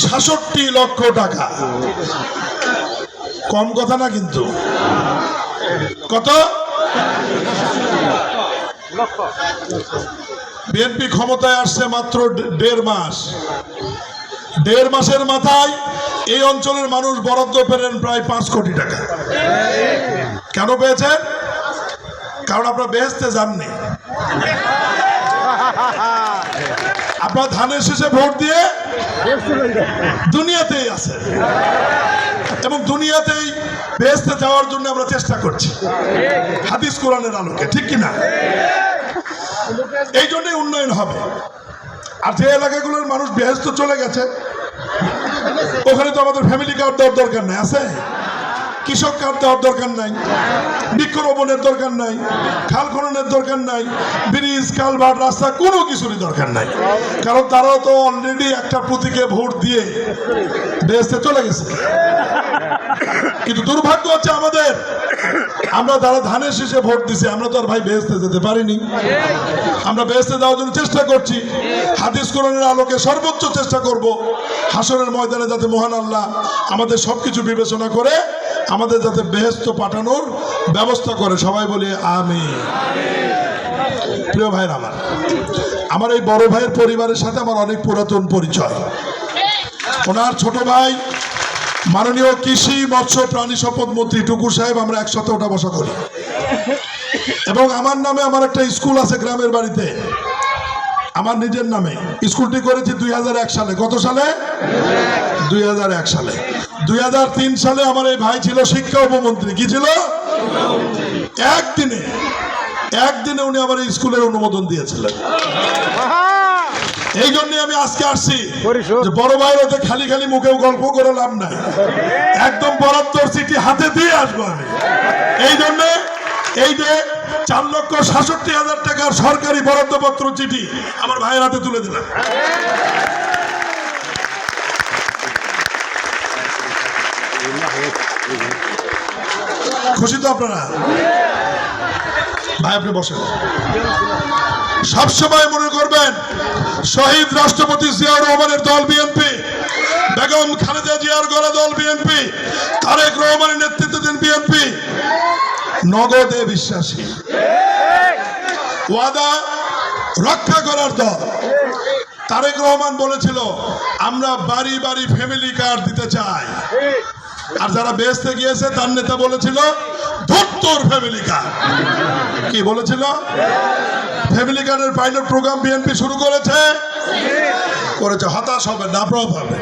৬৭ লক্ষ টাকা। কম কথা না কিন্তু। কত? বিএনপি ক্ষমতায় আসছে মাত্র ১.৫ মাস। ১.৫ মাসের মাথায় এই অঞ্চলের মানুষ বরাদ্দ পেলেন প্রায় ৫ কোটি টাকা। কেন পেয়েছেন? কারণ আপনারা বেহেশতে যাননি। আপনার ধানের শেষে ভোট দিয়ে দুনিয়াতেই আছে এবং দুনিয়াতেই বেহেশতে যাওয়ার জন্য আমরা চেষ্টা করছি হাদিস কোরআনের আলোকে, ঠিক কিনা? এই জন্যই উন্নয়ন হবে। আর যে এলাকাগুলোর মানুষ বেহেশত চলে গেছে ওখানে তো আমাদের ফ্যামিলি কার্ড দেওয়ার দরকার নেই, আছে? কৃষক কার্ড দেওয়ার দরকার নাই, বৃক্ষরোপণের দরকার নাই, খাল খননের দরকার নাই, ব্রিজ কালভার্ট রাস্তা কোনো কিছুরই দরকার নাই, কারণ তারাও তো অলরেডি একটা প্রতীকে ভোট দিয়ে বেহেশতে চলে গেছে। কিন্তু দুর্ভাগ্য হচ্ছে আমাদের, আমরা যারা ধানের শেষে ভোট দিছি আমরা তো আর ভাই বেহেশতে যেতে পারিনি। আমরা বেহেশতে যাওয়ার জন্য চেষ্টা করছি, হাদিস কোরআনের আলোকে সর্বোচ্চ চেষ্টা করব হাসরের ময়দানে যাতে মহান আল্লাহ আমাদের সবকিছু বিবেচনা করে আমাদের যাতে বেহেশত পাঠানোর ব্যবস্থা করে। সবাই বলি আমিন। প্রিয় ভাইরা আমার এই বড় ভাইয়ের পরিবারের সাথে আমার অনেক পুরাতন পরিচয়। ওনার ছোট ভাই মাননীয় কৃষি মৎস্য প্রাণী সম্পদ মন্ত্রী টুকু সাহেব, আমরা একসাথে ওঠা বসা করি এবং আমার নামে আমার একটা স্কুল আছে গ্রামের বাড়িতে, আমার নিজের নামে স্কুলটি করেছি 2001 সালে। কত সালে? 2001 সালে। 2003 সালে আমার এই ভাই ছিল শিক্ষা উপমন্ত্রী। কি ছিল? একদিনে উনি আমার এই স্কুলের অনুমোদন দিয়েছিলেন। এই জন্য আমি আজকে আসছি যে বড় ভাইয়ের ওতে খালি খালি মুখেও গল্প করে লাভ নাই, একদম বরাদ্দর চিঠি হাতে দিয়ে আসবো আমি। এই জন্য এই যে 4,67,000 টাকার সরকারি বরাদ্দপত্র চিঠি আমার ভাইয়ের হাতে তুলে দিলাম। খুশি তো আপনারা? ভাই আপনি বসেন। সবসময় মনে করবেন শহীদ রাষ্ট্রপতি জিয়াউর রহমানের দল বিএনপি, বেগম খালেদা জিয়ার গড়া দল বিএনপি, তারেক রহমানের নেতৃত্বাধীন বিএনপি নগদে বিশ্বাসী, ওয়াদা রক্ষা করার দল। তারেক রহমান বলেছিল আমরা বাড়ি বাড়ি ফ্যামিলি কার্ড দিতে চাই, আর যারা বেহেশতে গিয়েছে তার নেতা বলেছিল ধুত্তর ফ্যামিলি কার্ড। কি বলেছিল? ফ্যামিলি কার্ডের পাইলট প্রোগ্রাম বিএনপি শুরু করেছে। হতাশ হবে না, প্রভাব হবে।